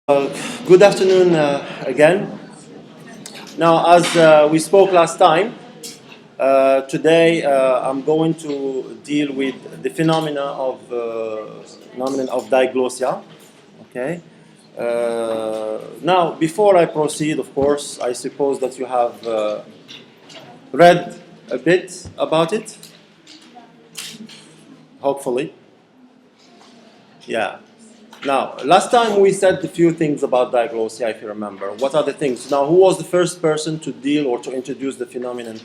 Good afternoon again. Now, as we spoke last time, today I'm going to deal with the phenomenon of diglossia. Okay. Now, before I proceed, of course, I suppose that you have read a bit about it. Hopefully, yeah. Now, last time we said a few things about diglossia, if you remember. What are the things? Now, who was the first person to deal or to introduce the phenomenon?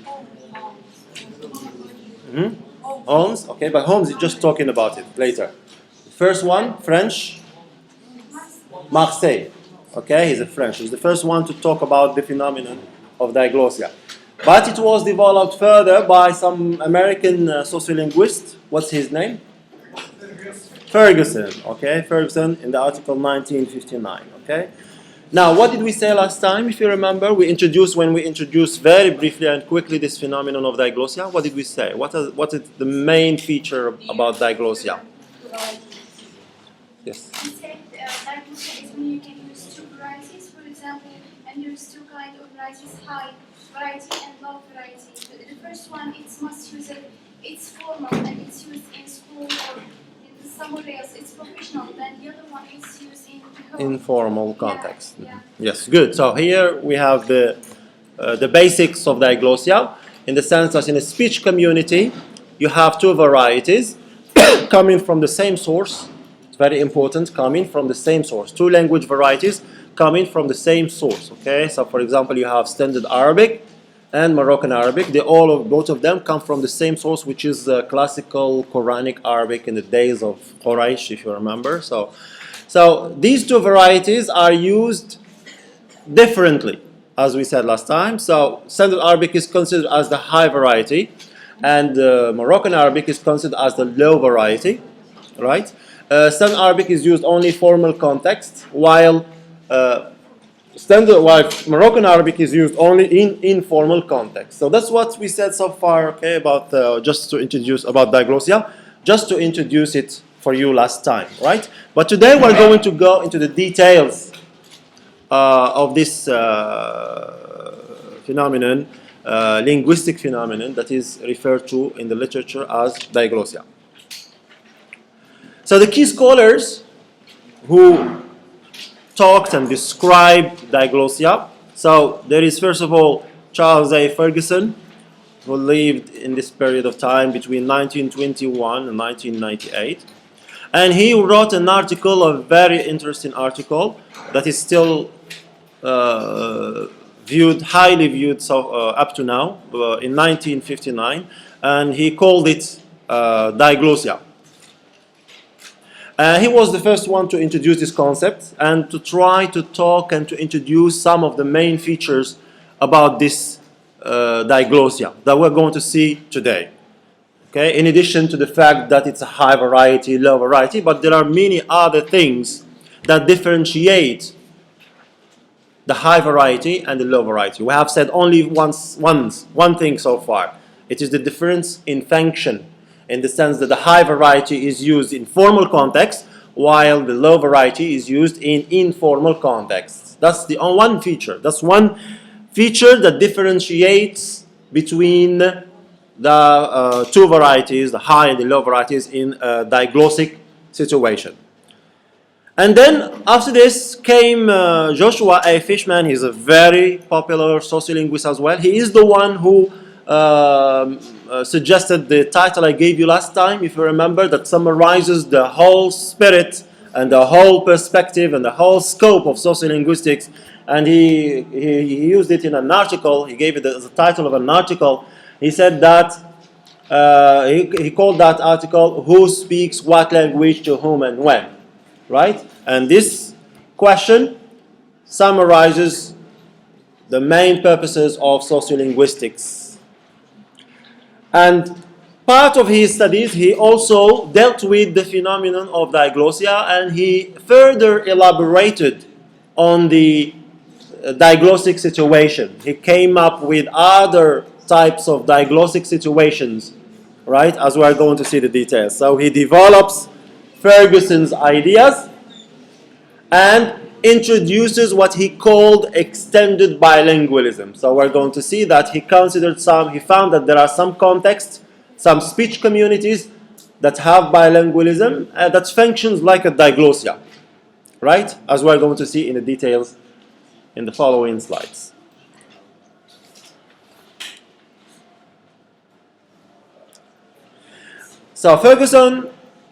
Holmes. Okay, but Holmes is just talking about it later. The first one, French, Marseille. Okay, he's a French. He's the first one to talk about the phenomenon of diglossia. But it was developed further by some American sociolinguist. What's his name? Ferguson, okay, Ferguson in the article 1959, okay. Now, what did we say last time, if you remember? When we introduced very briefly and quickly this phenomenon of diglossia, what did we say? What is the main feature about diglossia? Yes? We said diglossia is when you can use two varieties, for example, and use two kinds of varieties, high variety and low variety. The first one, it's most used, it's formal and it's used in school or somewhere else, it's professional, then the other one is used in informal context. Yeah. Yes, good. So here we have the basics of diglossia, in the sense that in a speech community, you have two varieties coming from the same source. It's very important, coming from the same source. Two language varieties coming from the same source. Okay, so for example, you have Standard Arabic and Moroccan Arabic. Both of them come from the same source, which is classical Quranic Arabic in the days of Quraysh, if you remember. So these two varieties are used differently, as we said last time. So Standard Arabic is considered as the high variety, and Moroccan Arabic is considered as the low variety, right? Standard Arabic is used only formal context, while Moroccan Arabic is used only in informal context. So that's what we said so far, okay, about just to introduce about diglossia, just to introduce it for you last time, right? But today we're going to go into the details of this phenomenon, linguistic phenomenon that is referred to in the literature as diglossia. So the key scholars who talked and described diglossia. So there is first of all Charles A. Ferguson, who lived in this period of time between 1921 and 1998. And he wrote an article, a very interesting article, that is still highly viewed up to now, in 1959. And he called it diglossia. He was the first one to introduce this concept and to try to talk and to introduce some of the main features about this diglossia that we're going to see today. Okay? In addition to the fact that it's a high variety, low variety, but there are many other things that differentiate the high variety and the low variety. We have said only one thing so far. It is the difference in function, in the sense that the high variety is used in formal context, while the low variety is used in informal contexts. That's the one feature. That's one feature that differentiates between the two varieties, the high and the low varieties, in a diglossic situation. And then after this came Joshua A. Fishman. He's a very popular sociolinguist as well. He is the one who suggested the title I gave you last time, if you remember, that summarizes the whole spirit and the whole perspective and the whole scope of sociolinguistics. And he used it in an article. He gave it as a title of an article. He said that he called that article "Who Speaks What Language to Whom and When?" Right? And this question summarizes the main purposes of sociolinguistics. And part of his studies, he also dealt with the phenomenon of diglossia, and he further elaborated on the diglossic situation. He came up with other types of diglossic situations, right, as we are going to see the details. So he develops Ferguson's ideas, and introduces what he called extended bilingualism. So we're going to see that he found that there are some contexts, some speech communities that have bilingualism that functions like a diglossia, right? As we're going to see in the details in the following slides. So Ferguson,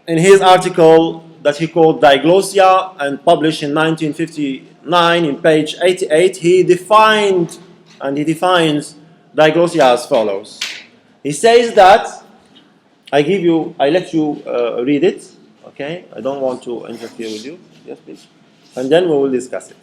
in his article that he called Diglossia and published in 1959 in page 88, he defines diglossia as follows. He says that, I let you read it, okay? I don't want to interfere with you. Yes, please. And then we will discuss it.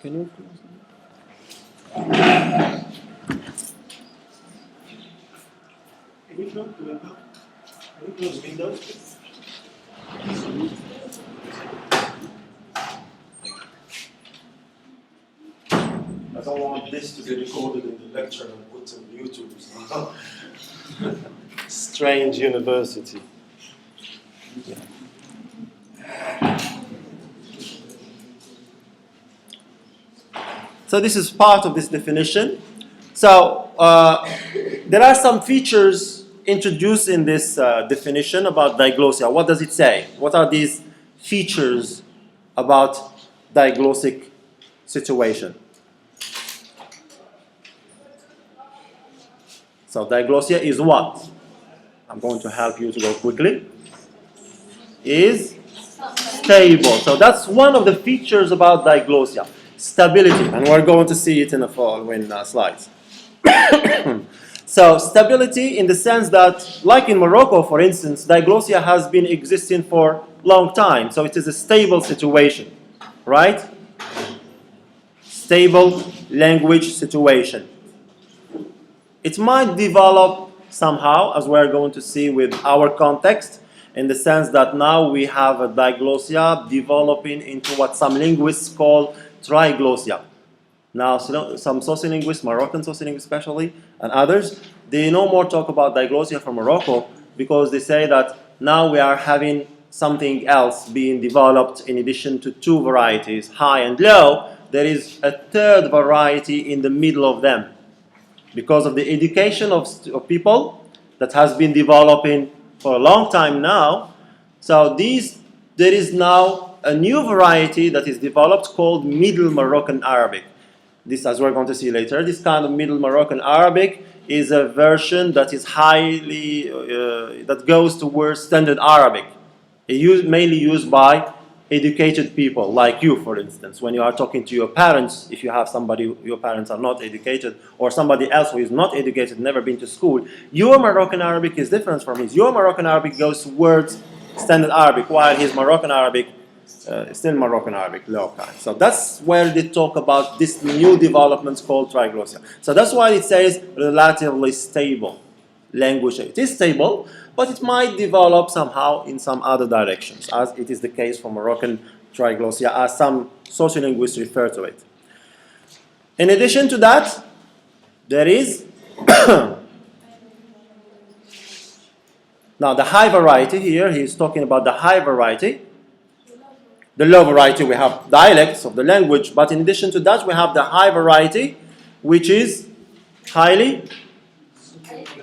Can you close it? Can you close the window? Can you close the windows, please? I don't want this to be recorded in the lecture and put on YouTube. So. Strange university. Yeah. So this is part of this definition. So there are some features introduced in this definition about diglossia. What does it say? What are these features about diglossic situation? So diglossia is what? I'm going to help you to go quickly. Is stable. So that's one of the features about diglossia. Stability, and we're going to see it in the following slides. So stability in the sense that, like in Morocco, for instance, diglossia has been existing for a long time, so it is a stable situation, right? Stable language situation. It might develop somehow, as we're going to see with our context, in the sense that now we have a diglossia developing into what some linguists call Triglossia. Now, some sociolinguists, Moroccan sociolinguists especially, and others, they no more talk about diglossia from Morocco because they say that now we are having something else being developed in addition to two varieties, high and low. There is a third variety in the middle of them because of the education of people that has been developing for a long time now. So there is now a new variety that is developed called Middle Moroccan Arabic. This, as we're going to see later, this kind of Middle Moroccan Arabic is a version that is that goes towards Standard Arabic. Mainly used by educated people, like you, for instance. When you are talking to your parents, if you have somebody, your parents are not educated, or somebody else who is not educated, never been to school, your Moroccan Arabic is different from his. Your Moroccan Arabic goes towards Standard Arabic, while his Moroccan Arabic still Moroccan Arabic, local. So that's where they talk about this new developments called Triglossia. So that's why it says relatively stable language. It is stable, but it might develop somehow in some other directions, as it is the case for Moroccan Triglossia, as some sociolinguists refer to it. In addition to that, there is now the high variety here. He's talking about the high variety. The low variety, we have dialects of the language, but in addition to that, we have the high variety, which is highly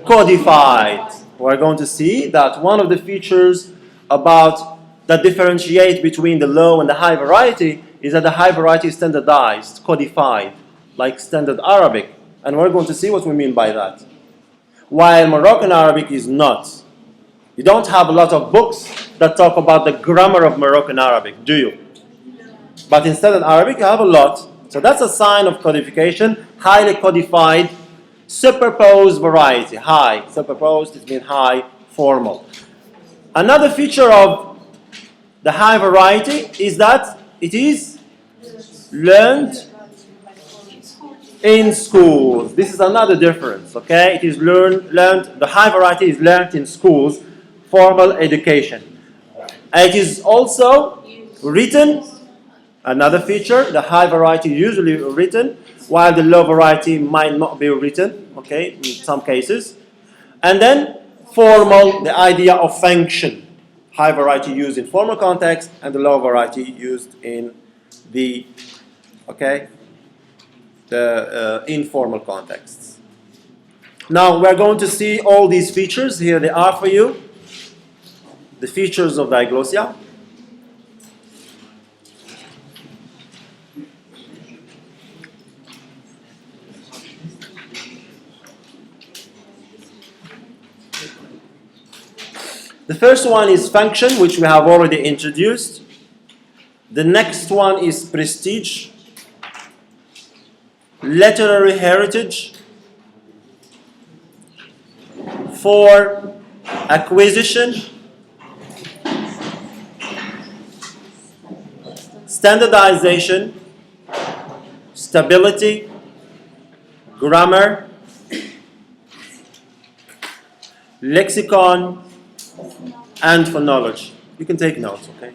codified. We're going to see that one of the features that differentiate between the low and the high variety is that the high variety is standardized, codified, like Standard Arabic. And we're going to see what we mean by that. While Moroccan Arabic is not. You don't have a lot of books that talk about the grammar of Moroccan Arabic, do you? But in Standard Arabic, you have a lot. So that's a sign of codification, highly codified, superposed variety. High, superposed, it means high, formal. Another feature of the high variety is that it is learned in schools. This is another difference, okay? It is learned, the high variety is learned in schools, formal education. And it is also written, another feature, the high variety is usually written, while the low variety might not be written, okay, in some cases. And then formal, the idea of function. High variety used in formal context, and the low variety used in the, okay, the informal contexts. Now we're going to see all these features. Here they are for you. The features of diglossia. The first one is function, which we have already introduced. The next one is prestige, literary heritage, 4, acquisition, standardization, stability, grammar, lexicon, and phonology. You can take notes, okay?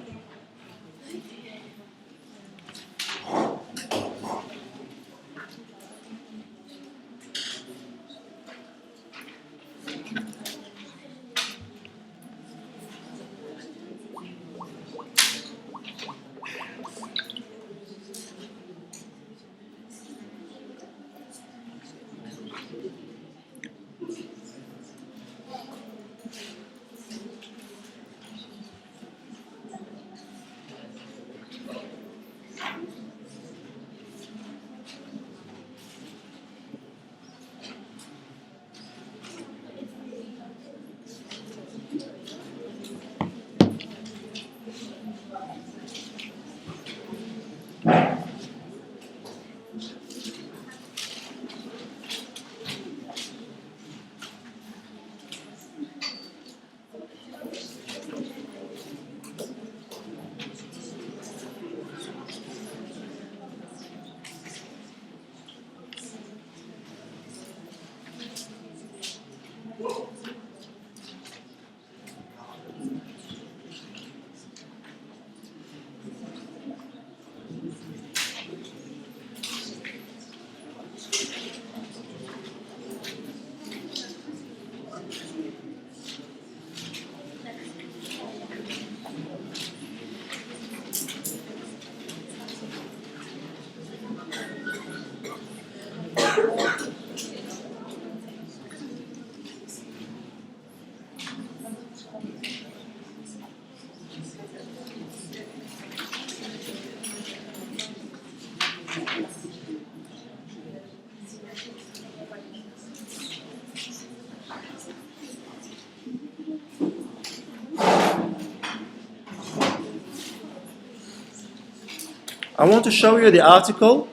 I want to show you the article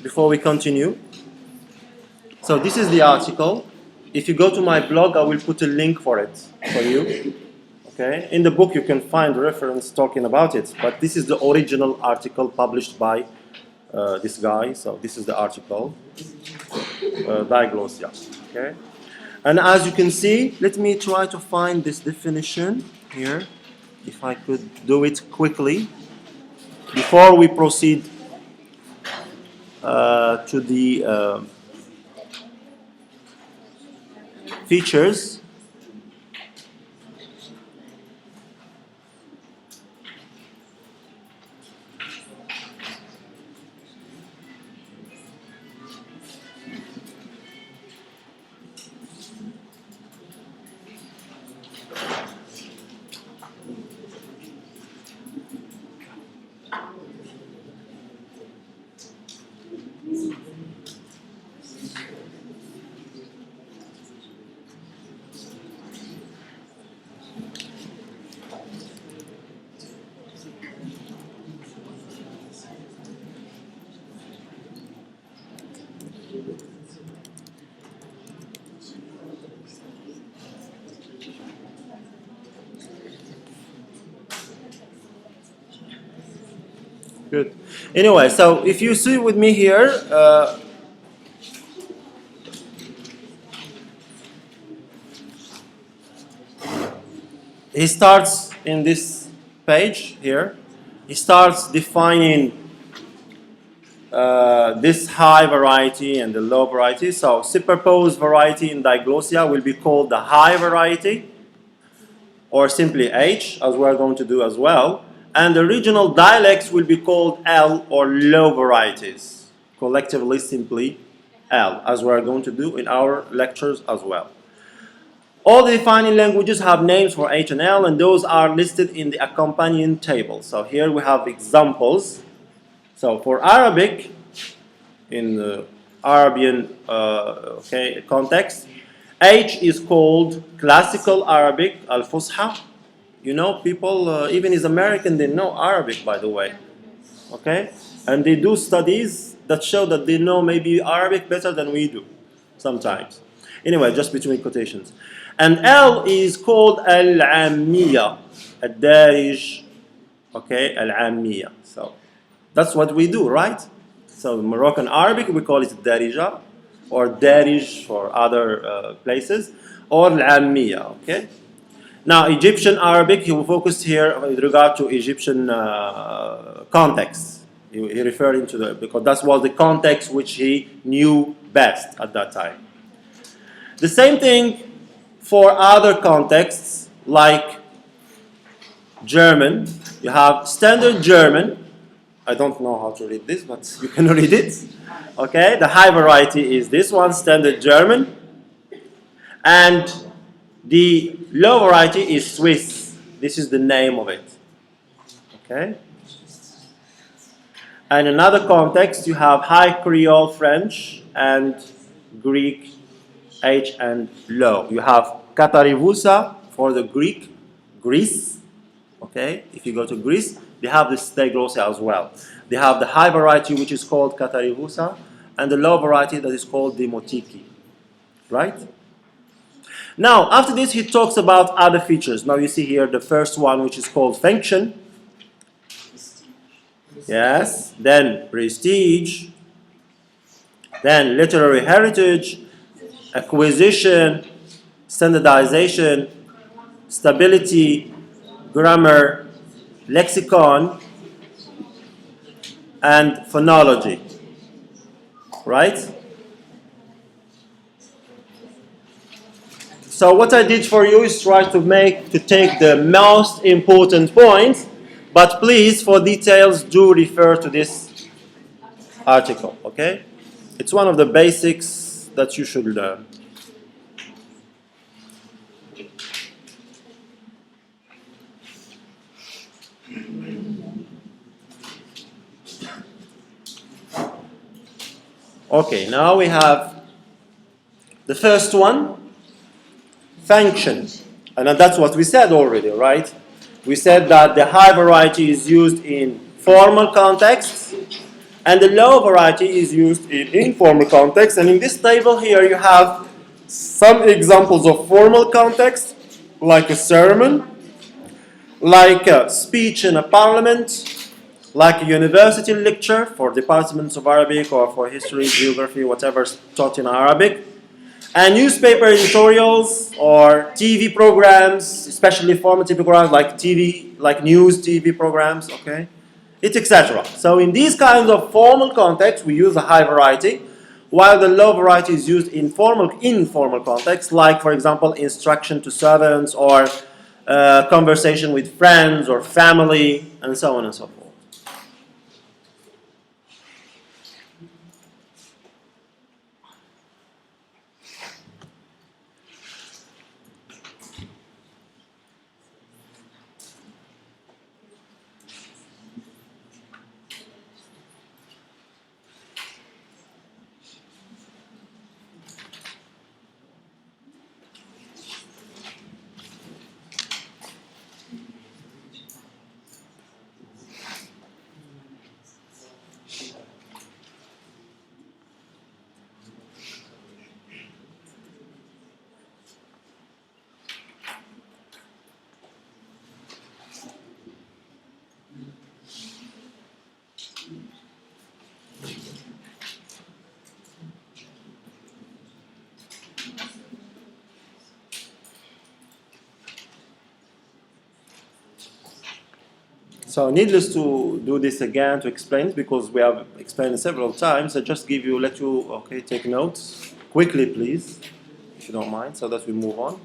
before we continue. So this is the article. If you go to my blog, I will put a link for it for you. Okay? In the book, you can find reference talking about it, but this is the original article published by this guy. So this is the article, Diglossia. Okay? And as you can see, let me try to find this definition here, if I could do it quickly, before we proceed to the features. Good. Anyway, so if you see with me here, he starts in this page here. He starts defining this high variety and the low variety. So superposed variety in diglossia will be called the high variety, or simply H, as we're going to do as well. And the regional dialects will be called L, or low varieties. Collectively, simply L, as we're going to do in our lectures as well. All the defining languages have names for H and L, and those are listed in the accompanying table. So here we have examples. So for Arabic, in the Arabian context, H is called Classical Arabic, Al-Fusha. You know, people, even as American, they know Arabic, by the way. Okay? And they do studies that show that they know maybe Arabic better than we do, sometimes. Anyway, just between quotations. And L is called Al-Ammiya, Al-Darij, okay, Al-Ammiya. So that's what we do, right? So Moroccan Arabic, we call it Darija, or Darij for other places, or Al-Ammiya, okay? Now, Egyptian Arabic, he will focus here with regard to Egyptian context. He referring to the, because that was the context which he knew best at that time. The same thing for other contexts, like German. You have Standard German. I don't know how to read this, but you can read it. Okay, the high variety is this one, Standard German. And the low variety is Swiss. This is the name of it. Okay. And in another context, you have High Creole French and Greek, H and low. You have Katarivusa for the Greek, Greece. Okay, if you go to Greece, they have this Diglossia as well. They have the high variety, which is called Katarivusa, and the low variety that is called Demotiki. Right? Now, after this, he talks about other features. Now, you see here the first one, which is called function. Yes. Then prestige. Then literary heritage, acquisition, standardization, stability, grammar, lexicon, and phonology. Right? So what I did for you is try to take the most important points, but please, for details, do refer to this article, okay? It's one of the basics that you should learn. Okay, now we have the first one, function. And that's what we said already, right? We said that the high variety is used in formal contexts, and the low variety is used in informal contexts. And in this table here, you have some examples of formal context, like a sermon, like a speech in a parliament, like a university lecture for departments of Arabic or for history, geography, whatever is taught in Arabic, and newspaper editorials or TV programs, especially formative programs like TV, like news TV programs, okay? It's etc. So in these kinds of formal contexts, we use a high variety, while the low variety is used in informal contexts, like, for example, instruction to servants or conversation with friends or family, and so on and so forth. So needless to do this again to explain it because we have explained it several times. I just let you, okay, take notes quickly, please, if you don't mind, so that we move on.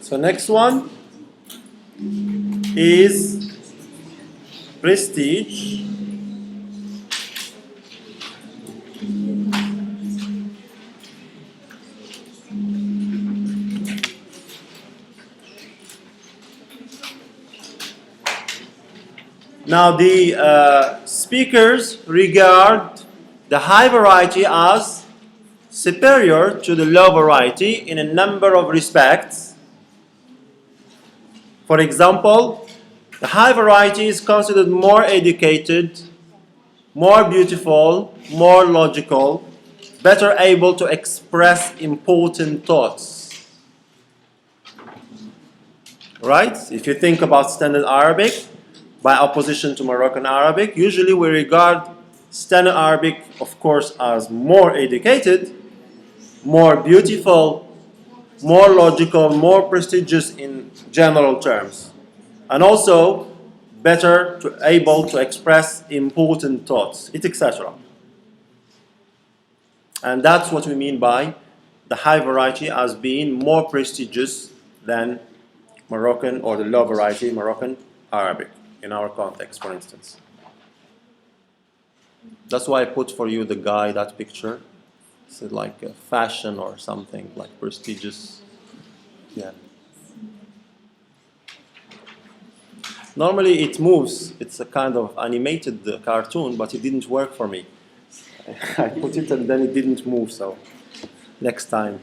So next one is prestige. Now the speakers regard the high variety as superior to the low variety in a number of respects. For example, the high variety is considered more educated, more beautiful, more logical, better able to express important thoughts. Right? If you think about Standard Arabic, by opposition to Moroccan Arabic, usually we regard Standard Arabic, of course, as more educated, more beautiful, more logical, more prestigious in general terms, and also better able to express important thoughts, etc. And that's what we mean by the high variety as being more prestigious than Moroccan or the low variety Moroccan Arabic in our context, for instance. That's why I put for you the guy, that picture. It's like a fashion or something, like prestigious. Yeah. Normally it moves. It's a kind of animated cartoon, but it didn't work for me. I put it and then it didn't move, so next time.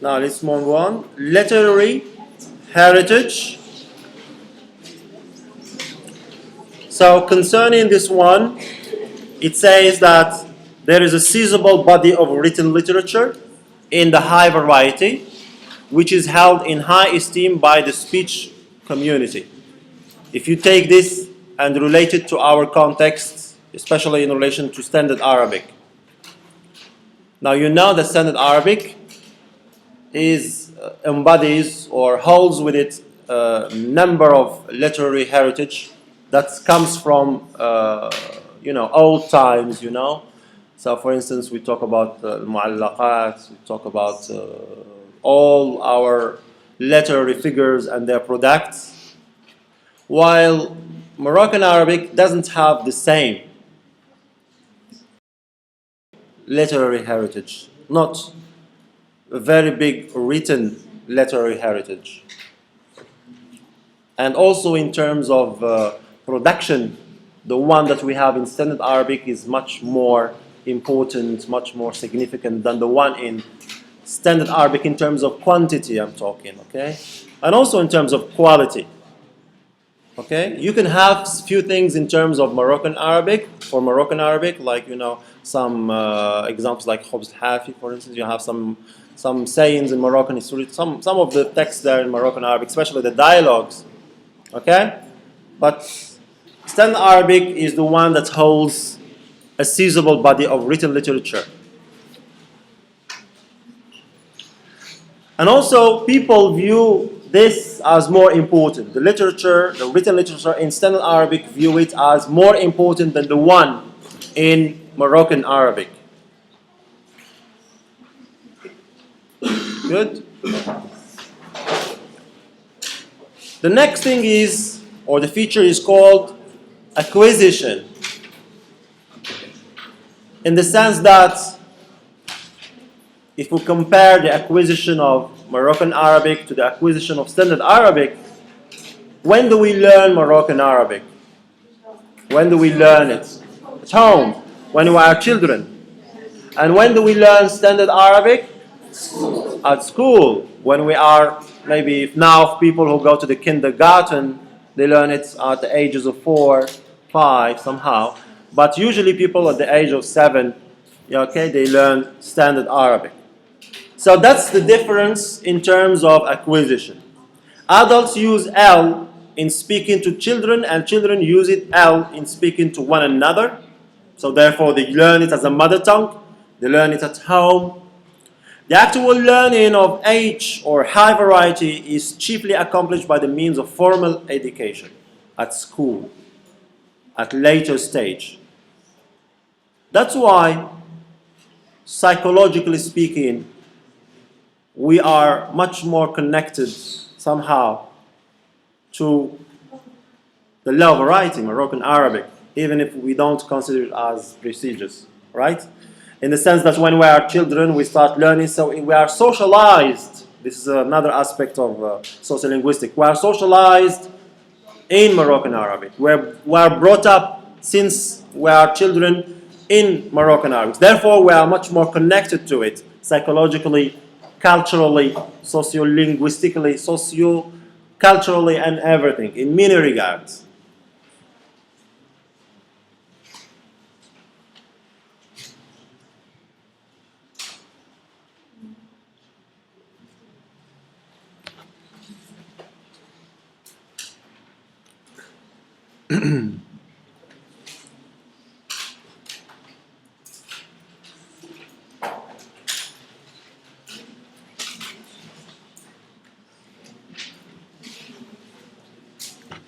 Now let's move on. Literary heritage. So concerning this one, it says that there is a sizable body of written literature in the high variety, which is held in high esteem by the speech community. If you take this and relate it to our context, especially in relation to Standard Arabic. Now you know that Standard Arabic embodies or holds with it a number of literary heritage that comes from old times. So for instance, we talk about mu'allaqat, we talk about all our literary figures and their products, while Moroccan Arabic doesn't have the same literary heritage, not a very big written literary heritage. And also in terms of production, the one that we have in Standard Arabic is much more important, much more significant than the one in Standard Arabic in terms of quantity, I'm talking, okay? And also in terms of quality. Okay, you can have few things in terms of Moroccan Arabic, for Moroccan Arabic, like some examples like Khobz Hafi, for instance. You have some sayings in Moroccan history, some of the texts there in Moroccan Arabic, especially the dialogues. Okay, but Standard Arabic is the one that holds a sizable body of written literature. And also, people view this as more important. The literature, the written literature in Standard Arabic, view it as more important than the one in Moroccan Arabic. Good? The next thing is, or the feature is called acquisition. In the sense that if we compare the acquisition of Moroccan Arabic to the acquisition of Standard Arabic, when do we learn Moroccan Arabic? When do we learn it? At home, when we are children. And when do we learn Standard Arabic? At school, when we are, maybe now people who go to the kindergarten, they learn it at the ages of 4, 5, somehow. But usually people at the age of 7, okay, they learn Standard Arabic. So that's the difference in terms of acquisition. Adults use L in speaking to children, and children use it L in speaking to one another. So therefore they learn it as a mother tongue, they learn it at home. The actual learning of H or high variety is chiefly accomplished by the means of formal education at school, at later stage. That's why, psychologically speaking, we are much more connected somehow to the low variety, Moroccan Arabic, even if we don't consider it as prestigious, right? In the sense that when we are children, we start learning, so we are socialized. This is another aspect of sociolinguistics. We are socialized in Moroccan Arabic. We are brought up since we are children in Moroccan Arabic. Therefore, we are much more connected to it psychologically, culturally, sociolinguistically, socio-culturally, and everything, in many regards.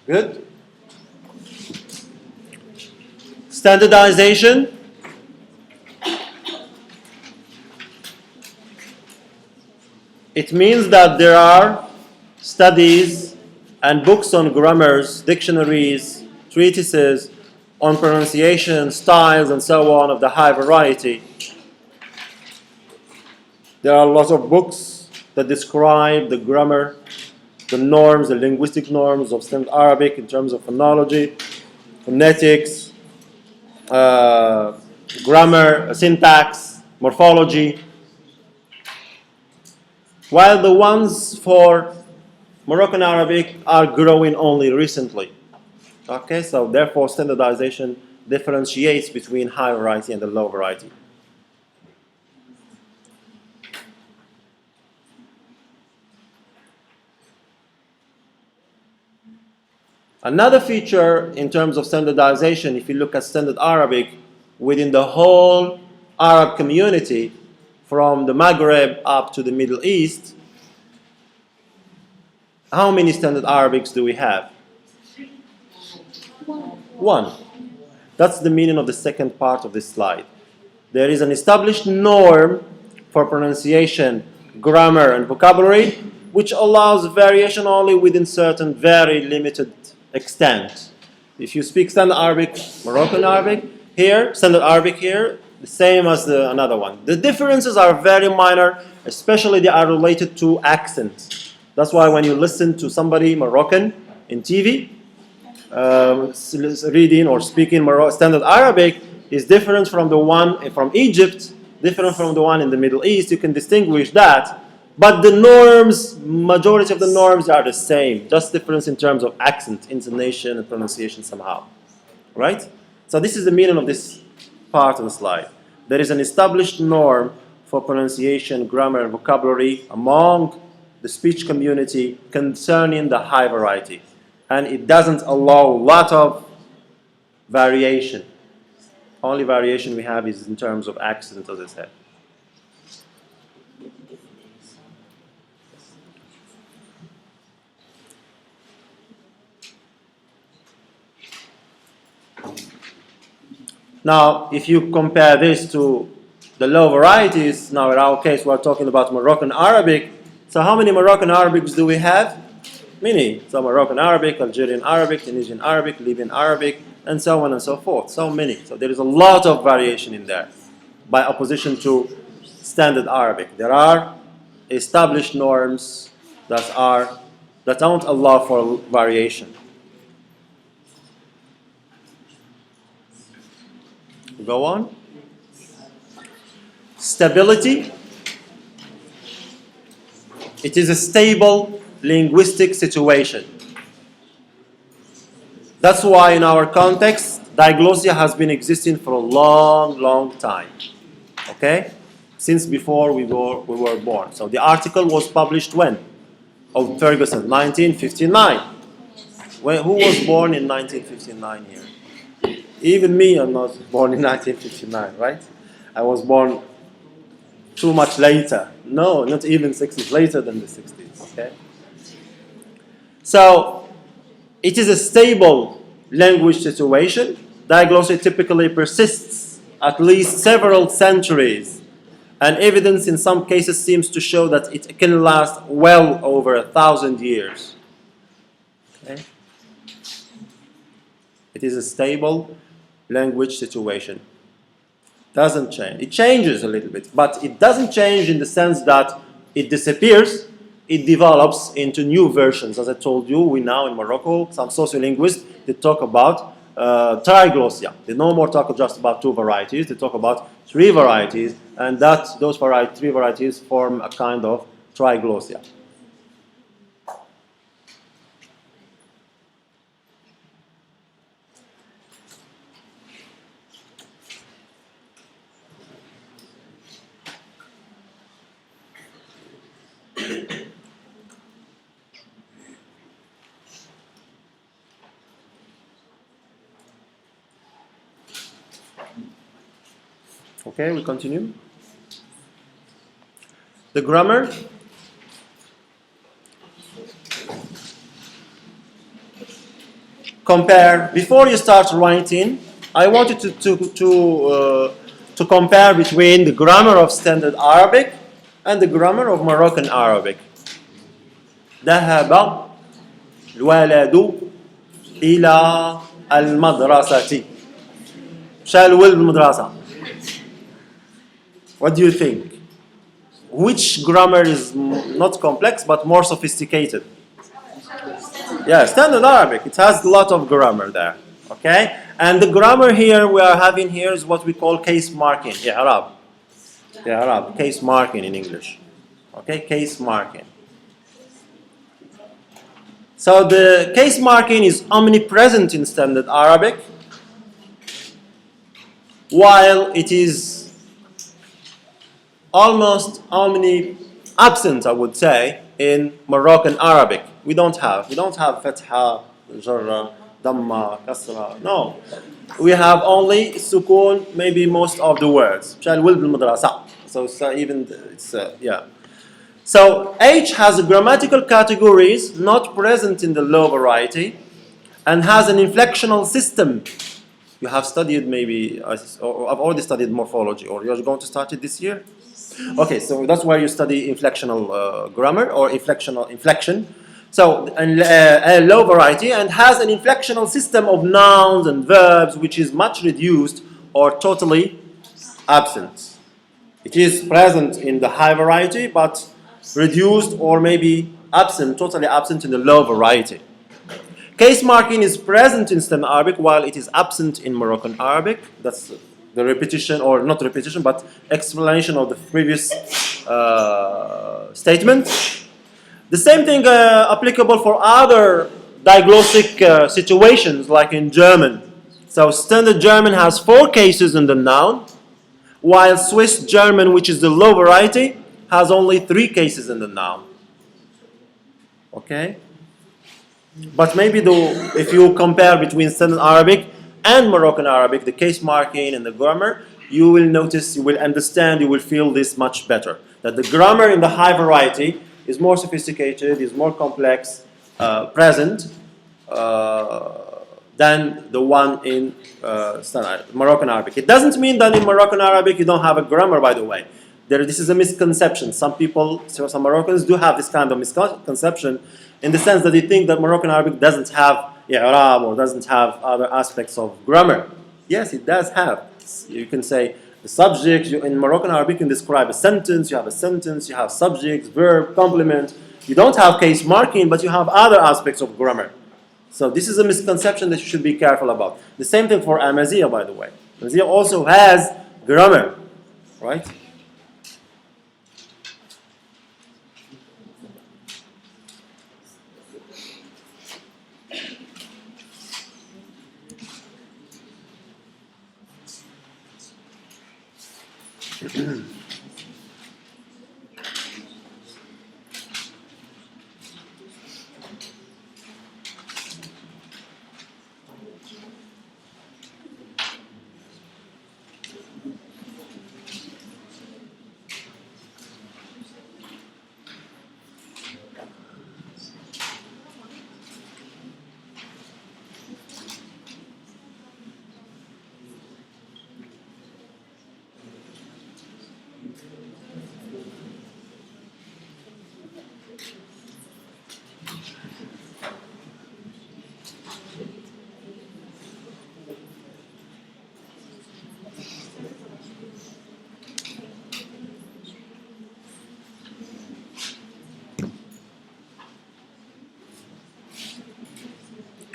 Good? Standardization. It means that there are studies and books on grammars, dictionaries, treatises on pronunciation, styles, and so on of the high variety. There are lots of books that describe the grammar, the norms, the linguistic norms of Standard Arabic in terms of phonology, phonetics, grammar, syntax, morphology, while the ones for Moroccan Arabic are growing only recently. Okay, so therefore standardization differentiates between high variety and the low variety. Another feature in terms of standardization, if you look at Standard Arabic, within the whole Arab community, from the Maghreb up to the Middle East, how many Standard Arabics do we have? One. That's the meaning of the second part of this slide. There is an established norm for pronunciation, grammar, and vocabulary, which allows variation only within certain very limited extent. If you speak Standard Arabic, Moroccan Arabic here, Standard Arabic here, the same as another one. The differences are very minor, especially they are related to accent. That's why when you listen to somebody Moroccan in TV, reading or speaking Standard Arabic is different from the one from Egypt, different from the one in the Middle East. You can distinguish that. But the norms, majority of the norms are the same, just difference in terms of accent, intonation, and pronunciation somehow. Right? So this is the meaning of this part of the slide. There is an established norm for pronunciation, grammar, and vocabulary among the speech community concerning the high variety. And it doesn't allow a lot of variation. Only variation we have is in terms of accent, as I said. Now, if you compare this to the low varieties, now in our case we're talking about Moroccan Arabic. So how many Moroccan Arabics do we have? Many. So Moroccan Arabic, Algerian Arabic, Tunisian Arabic, Libyan Arabic, and so on and so forth. So many. So there is a lot of variation in there by opposition to Standard Arabic. There are established norms that don't allow for variation. Go on. Stability. It is a stable linguistic situation. That's why in our context, diglossia has been existing for a long, long time. Okay? Since before we were born. So the article was published when? Of Ferguson, 1959. Who was born in 1959 here? Even me, I'm not born in 1959, right? I was born too much later. No, not even 60s, later than the 60s, okay? So, it is a stable language situation. Diglossia typically persists at least several centuries, and evidence in some cases seems to show that it can last well over 1,000 years. Okay? It is a stable language situation. Doesn't change. It changes a little bit, but it doesn't change in the sense that it disappears. It develops into new versions. As I told you, we now in Morocco, some sociolinguists, they talk about Triglossia. They no more talk just about 2 varieties. They talk about 3 varieties, and those 3 varieties form a kind of Triglossia. Okay, we continue. The grammar. Compare, before you start writing, I want you to compare between the grammar of Standard Arabic and the grammar of Moroccan Arabic. ذهب الولد إلى المدرسة. شال الولد المدرسة. What do you think? Which grammar is not complex but more sophisticated? Yeah, Standard Arabic. It has a lot of grammar there. Okay? And the grammar here we are having here is what we call case marking. I'rab. I'rab. Case marking in English. Okay? Case marking. So the case marking is omnipresent in Standard Arabic, while it is almost absent, I would say, in Moroccan Arabic. We don't have fatha, jarra, damma, kasra. No. We have only sukun, maybe most of the words. So even it's yeah. So H has grammatical categories not present in the low variety and has an inflectional system. You have studied maybe, or I've already studied morphology, or you're going to start it this year? Okay, so that's where you study inflectional grammar or inflection. So a low variety and has an inflectional system of nouns and verbs which is much reduced or totally absent. It is present in the high variety but reduced or maybe absent, totally absent in the low variety. Case marking is present in Standard Arabic while it is absent in Moroccan Arabic. That's the repetition, or not repetition, but explanation of the previous statement. The same thing applicable for other diglossic situations, like in German. So Standard German has 4 cases in the noun, while Swiss German, which is the low variety, has only 3 cases in the noun. Okay? But maybe if you compare between Standard Arabic and Moroccan Arabic, the case marking and the grammar, you will notice, you will understand, you will feel this much better. That the grammar in the high variety is more sophisticated, is more complex, present, than the one in Moroccan Arabic. It doesn't mean that in Moroccan Arabic you don't have a grammar, by the way. This is a misconception. Some Moroccans do have this kind of misconception in the sense that they think that Moroccan Arabic doesn't have i'rab or doesn't have other aspects of grammar. Yes, it does have. You can say the subject. In Moroccan Arabic, you can describe a sentence. You have a sentence. You have subject, verb, complement. You don't have case marking, but you have other aspects of grammar. So this is a misconception that you should be careful about. The same thing for Amazigh, by the way. Amazigh also has grammar, right?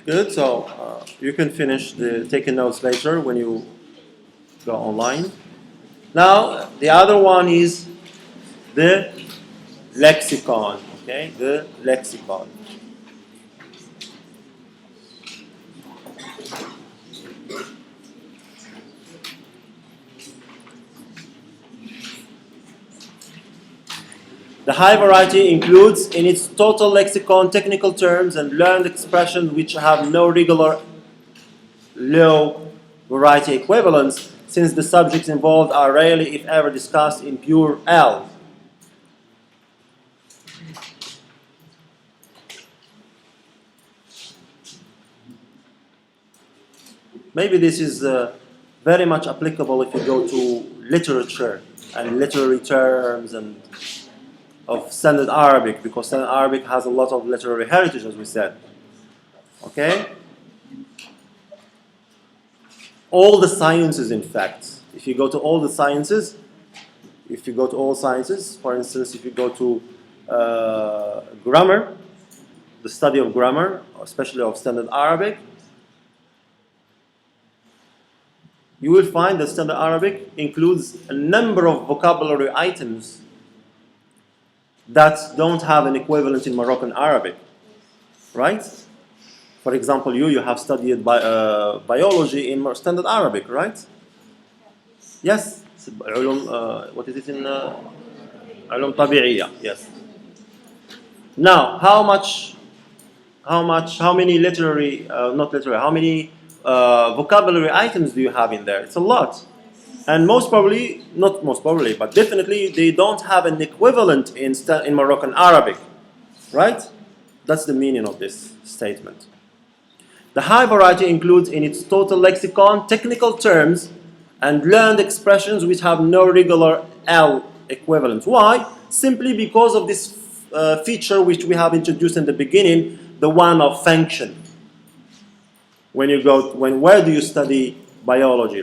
Good, so you can finish taking notes later when you go online. Now, the other one is the lexicon, okay? The lexicon. The high variety includes in its total lexicon technical terms and learned expressions which have no regular low variety equivalents, since the subjects involved are rarely, if ever, discussed in pure L. Maybe this is very much applicable if you go to literature and literary terms and of Standard Arabic, because Standard Arabic has a lot of literary heritage, as we said. Okay? All the sciences, in fact. If you go to all the sciences, for instance, if you go to grammar, the study of grammar, especially of Standard Arabic, you will find that Standard Arabic includes a number of vocabulary items that don't have an equivalent in Moroccan Arabic, right? For example, you have studied biology in Standard Arabic, right? Yes. What is it in علوم طبيعية? Yes. Now, how many vocabulary items do you have in there? It's a lot. And most probably, not most probably, but definitely they don't have an equivalent in Moroccan Arabic, right? That's the meaning of this statement. The high variety includes in its total lexicon technical terms and learned expressions which have no regular L equivalent. Why? Simply because of this feature which we have introduced in the beginning, the one of function. Where do you study biology,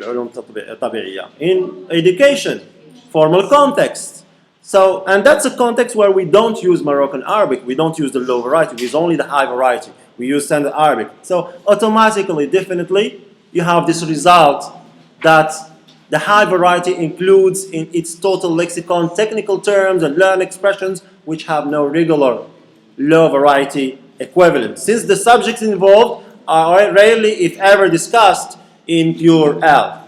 in education, formal context. So, and that's a context where we don't use Moroccan Arabic, we don't use the low variety, we use only the high variety, we use Standard Arabic. So automatically, definitely, you have this result that the high variety includes in its total lexicon technical terms and learned expressions which have no regular low variety equivalent. Since the subjects involved are rarely, if ever, discussed in pure L.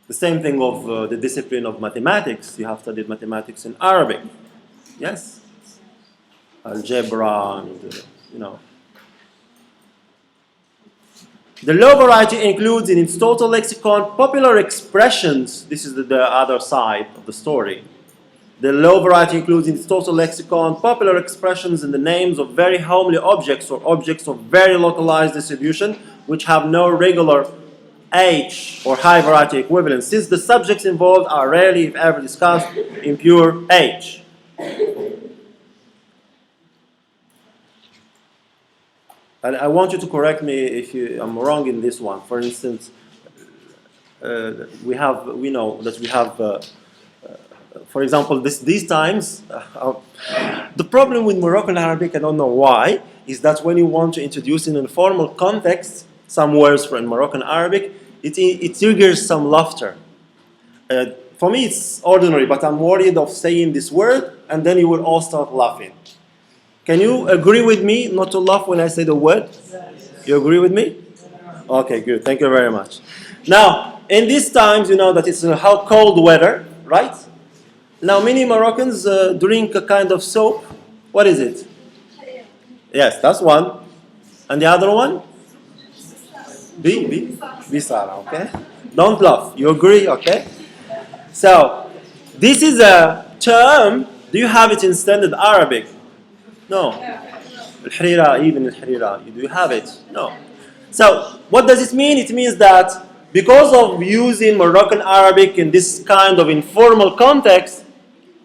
The same thing of the discipline of mathematics. You have studied mathematics in Arabic. Yes? Algebra and, The low variety includes in its total lexicon popular expressions. This is the other side of the story. The low variety includes in its total lexicon popular expressions in the names of very homely objects or objects of very localized distribution which have no regular H or high variety equivalent, since the subjects involved are rarely, if ever, discussed in pure H. And I want you to correct me if I'm wrong in this one. For instance, we know that we have, for example, these times, the problem with Moroccan Arabic, I don't know why, is that when you want to introduce in a formal context some words from Moroccan Arabic, it triggers some laughter. For me, it's ordinary, but I'm worried of saying this word, and then you will all start laughing. Can you agree with me not to laugh when I say the word? You agree with me? Okay, good. Thank you very much. Now, in these times, you know that it's how cold weather, right? Now, many Moroccans drink a kind of soap. What is it? Yes, that's one. And the other one? Bisara, okay? Don't laugh. You agree, okay? So, this is a term. Do you have it in standard Arabic? No. Al-Harira, even Al-Harira. Do you have it? No. So, what does it mean? It means that because of using Moroccan Arabic in this kind of informal context,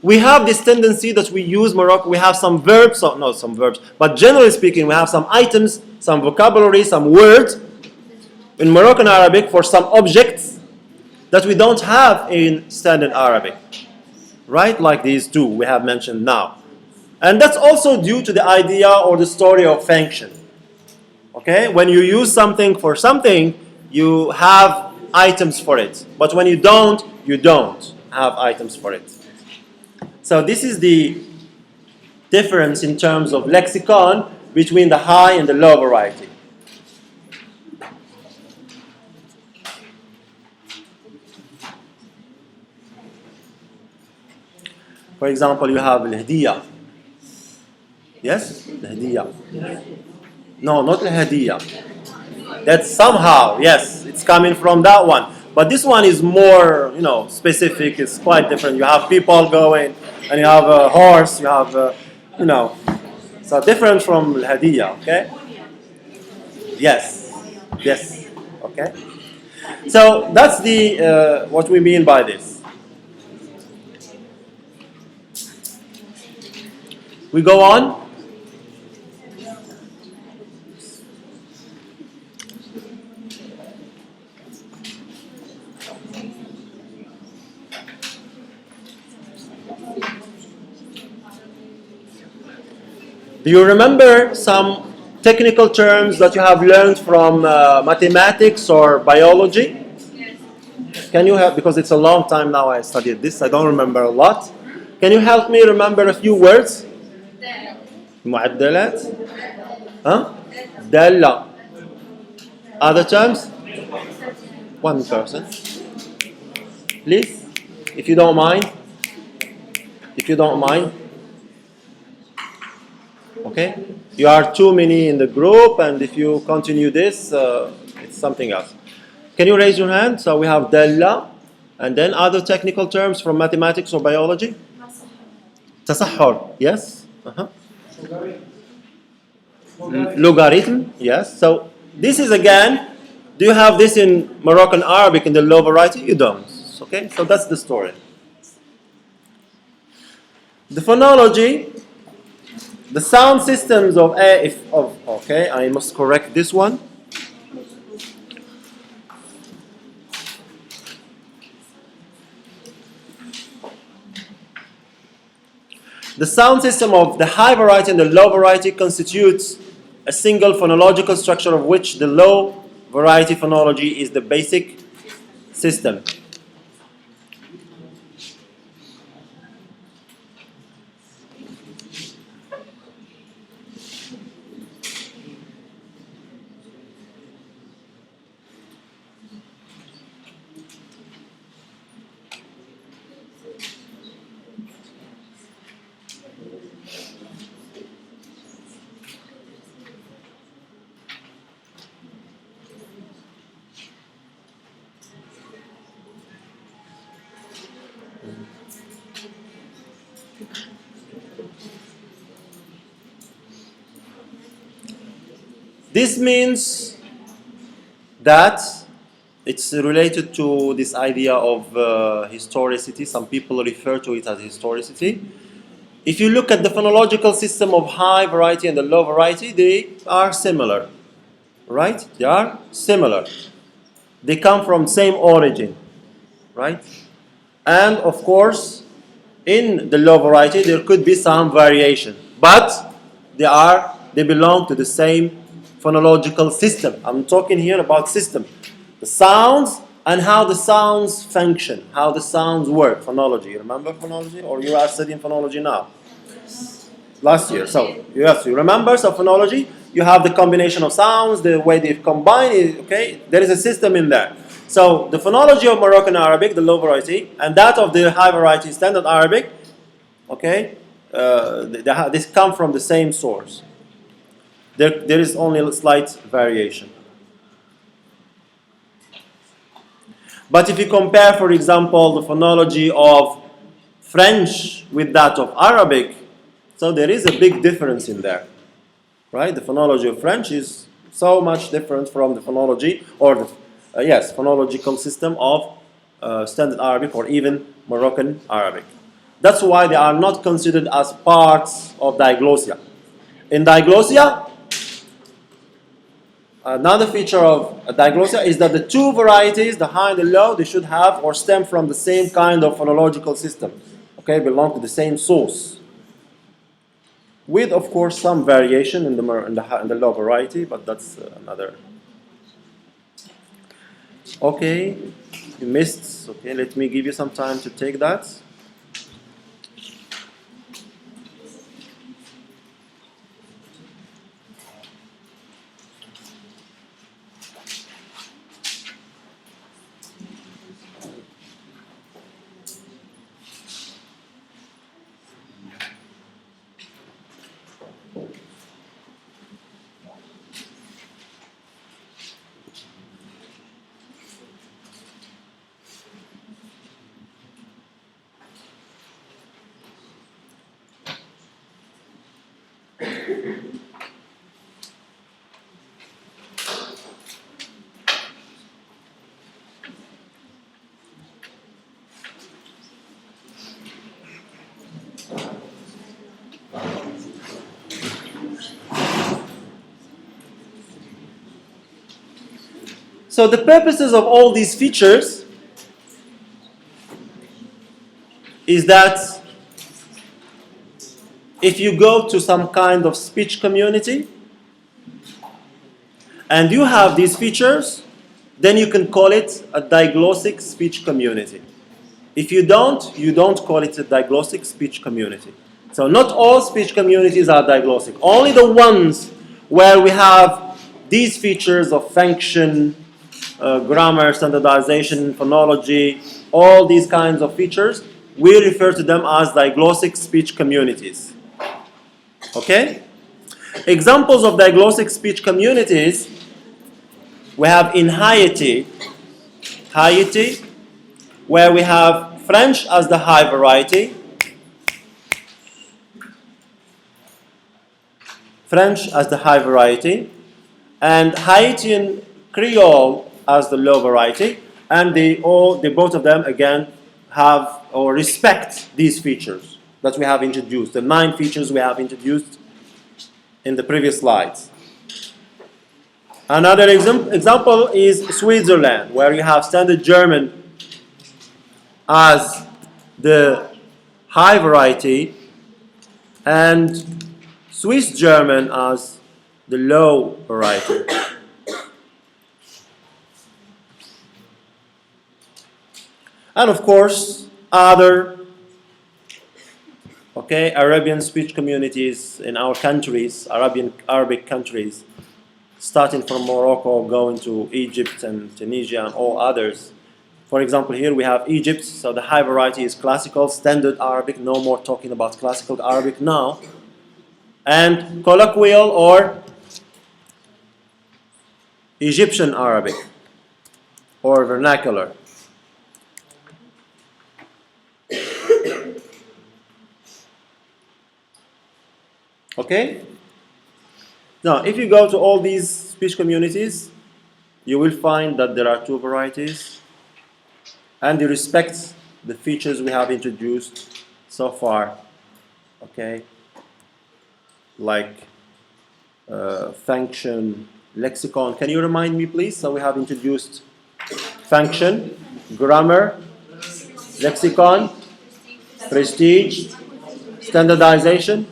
we have this tendency that we use Moroccan, we have some verbs, not some verbs, but generally speaking, we have some items, some vocabulary, some words in Moroccan Arabic for some objects that we don't have in standard Arabic. Right? Like these two we have mentioned now. And that's also due to the idea or the story of function. Okay? When you use something for something, you have items for it. But when you don't have items for it. So this is the difference in terms of lexicon between the high and the low variety. For example, you have al-hadiya. Yes? Al-hadiya. No, not al-hadiya. That's somehow, yes, it's coming from that one. But this one is more, specific. It's quite different. You have people going, and you have a horse. You have, so different from al-hadiya. Okay? Yes. Okay. So that's the what we mean by this. We go on. Do you remember some technical terms that you have learned from mathematics or biology? Can you help, because it's a long time now I studied this, I don't remember a lot. Can you help me remember a few words? معدلات. Huh? دالة. Other terms? One person. Please, if you don't mind. Okay? You are too many in the group, and if you continue this, it's something else. Can you raise your hand? So we have dalla, and then other technical terms from mathematics or biology? Tasahhur, yes? Logarithm, yes. So this is again, do you have this in Moroccan Arabic in the low variety? You don't. Okay, so that's the story. The phonology, the sound systems of okay, I must correct this one. The sound system of the high variety and the low variety constitutes a single phonological structure of which the low variety phonology is the basic system. This means that it's related to this idea of historicity. Some people refer to it as historicity. If you look at the phonological system of high variety and the low variety, they are similar, right? They are similar. They come from same origin, right? And of course, in the low variety, there could be some variation, but they belong to the same phonological system. I'm talking here about system, the sounds and how the sounds function, how the sounds work. Phonology, remember phonology, or you are studying phonology now? Last year. So yes, you remember. So phonology, you have the combination of sounds, the way they combine. Okay, there is a system in there. So the phonology of Moroccan Arabic, the low variety, and that of the high variety Standard Arabic, okay, this come from the same source. There is only a slight variation. But if you compare, for example, the phonology of French with that of Arabic, so there is a big difference in there, right? The phonology of French is so much different from the phonology, or the phonological system of Standard Arabic or even Moroccan Arabic. That's why they are not considered as parts of diglossia. In diglossia, another feature of diglossia is that the two varieties, the high and the low, they should have or stem from the same kind of phonological system. Okay, belong to the same source. With, of course, some variation in the low variety, but that's another. Okay, you missed. Okay, let me give you some time to take that. So the purposes of all these features is that if you go to some kind of speech community and you have these features, then you can call it a diglossic speech community. If you don't call it a diglossic speech community. So not all speech communities are diglossic. Only the ones where we have these features of function, grammar, standardization, phonology, all these kinds of features, we refer to them as diglossic speech communities. Okay? Examples of diglossic speech communities, we have in Haiti, where we have French as the high variety, and Haitian Creole as the low variety, and they both of them again have or respect these features that we have introduced, the 9 features we have introduced in the previous slides. Another example is Switzerland, where you have Standard German as the high variety and Swiss German as the low variety. And of course, other Arabian speech communities in our countries, Arabic countries, starting from Morocco, going to Egypt and Tunisia and all others. For example, here we have Egypt, so the high variety is classical, standard Arabic, no more talking about classical Arabic now. And colloquial or Egyptian Arabic or vernacular. Okay? Now, if you go to all these speech communities, you will find that there are two varieties, and they respect the features we have introduced so far, okay? Like function, lexicon. Can you remind me, please? So we have introduced function, grammar, lexicon, prestige, standardization,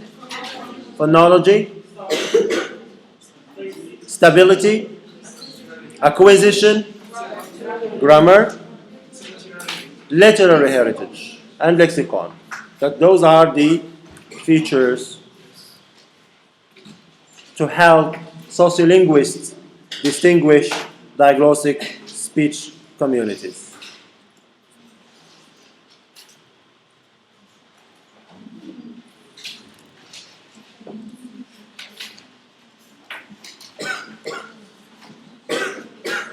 phonology, stability, acquisition, grammar, literary heritage, and lexicon. That those are the features to help sociolinguists distinguish diglossic speech communities.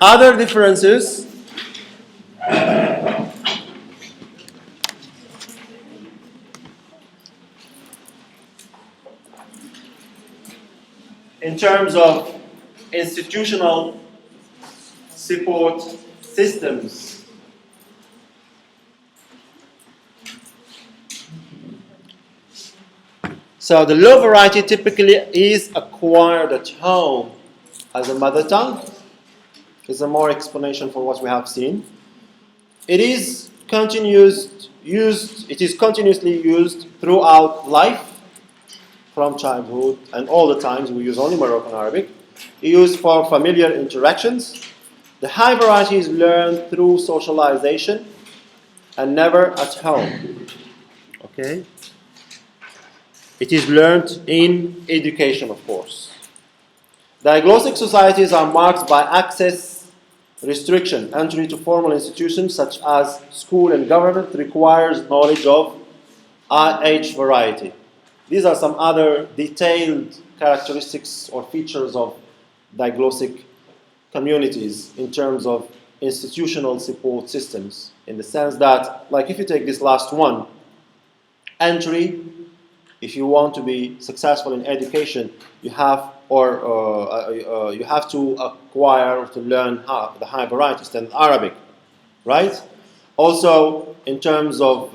Other differences in terms of institutional support systems. So the low variety typically is acquired at home as a mother tongue. There's a more explanation for what we have seen. It is continuously used throughout life, from childhood and all the times we use only Moroccan Arabic. Used for familiar interactions. The high variety is learned through socialization and never at home. Okay? It is learned in education, of course. Diglossic societies are marked by access restriction. Entry to formal institutions such as school and government requires knowledge of IH variety. These are some other detailed characteristics or features of diglossic communities in terms of institutional support systems, in the sense that, like if you take this last one, entry, if you want to be successful in education, you have you have to acquire, to learn the high variety, Standard Arabic, right? Also, in terms of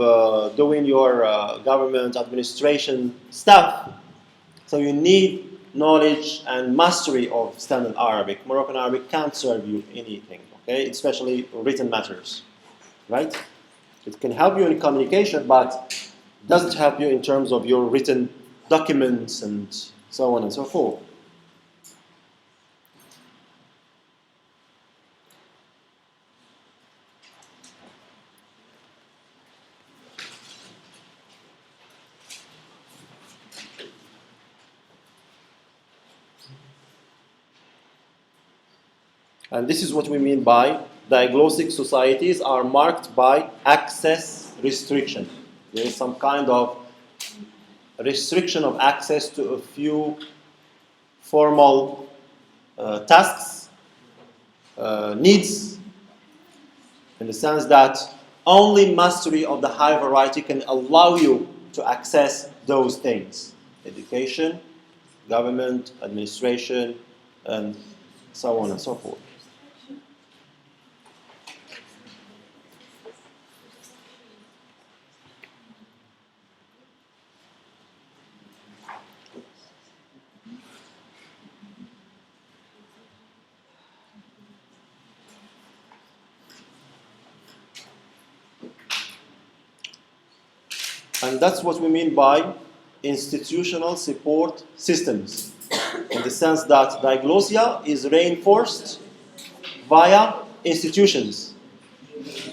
doing your government administration stuff, so you need knowledge and mastery of Standard Arabic. Moroccan Arabic can't serve you anything, okay? Especially written matters, right? It can help you in communication, but doesn't help you in terms of your written documents and so on and so forth. And this is what we mean by diglossic societies are marked by access restriction. There is some kind of restriction of access to a few formal tasks, needs, in the sense that only mastery of the high variety can allow you to access those things. Education, government, administration, and so on and so forth. And that's what we mean by institutional support systems, in the sense that diglossia is reinforced via institutions.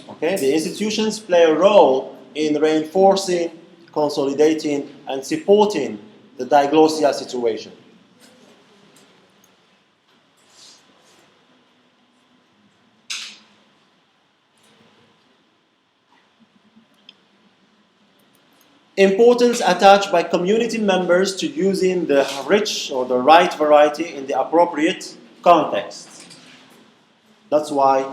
Okay? The institutions play a role in reinforcing, consolidating, and supporting the diglossia situation. Importance attached by community members to using the rich or the right variety in the appropriate context. That's why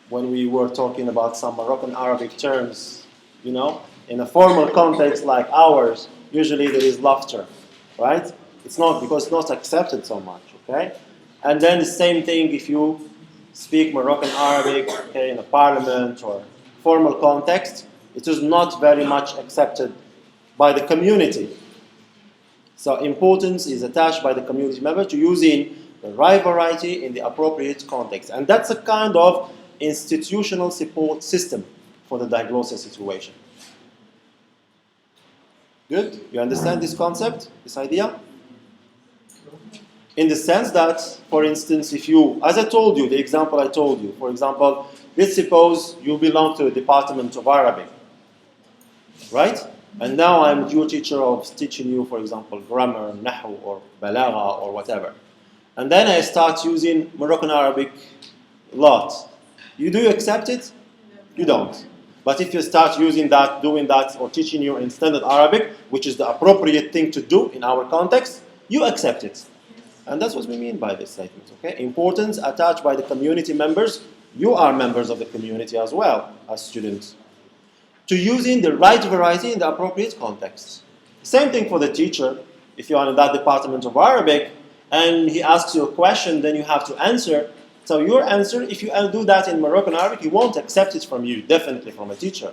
when we were talking about some Moroccan Arabic terms, in a formal context like ours, usually there is laughter, right? It's not, because it's not accepted so much, okay? And then the same thing if you speak Moroccan Arabic, okay, in a parliament or formal context, it is not very much accepted by the community. So importance is attached by the community member to using the right variety in the appropriate context. And that's a kind of institutional support system for the diglossia situation. Good? You understand this concept, this idea? In the sense that, for instance, if you, as I told you, the example I told you, for example, let's suppose you belong to the Department of Arabic, right? And now I'm your teacher of teaching you, for example, grammar, nahu, or balagha, or whatever. And then I start using Moroccan Arabic a lot. Do you accept it? You don't. But if you start using that, doing that, or teaching you in standard Arabic, which is the appropriate thing to do in our context, you accept it. And that's what we mean by this statement, okay? Importance attached by the community members. You are members of the community as well, as students. To using the right variety in the appropriate context. Same thing for the teacher. If you are in that Department of Arabic, and he asks you a question, then you have to answer. So your answer, if you do that in Moroccan Arabic, he won't accept it from you, definitely from a teacher.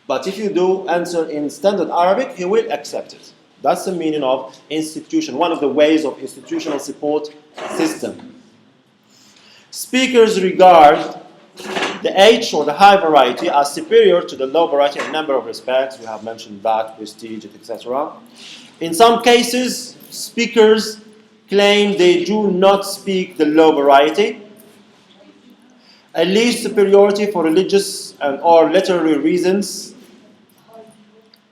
But if you do answer in standard Arabic, he will accept it. That's the meaning of institution, one of the ways of institutional support system. Speakers regard the H or the high variety as superior to the low variety in a number of respects. We have mentioned that, prestige, etc. In some cases, speakers claim they do not speak the low variety. At least superiority for religious and or literary reasons.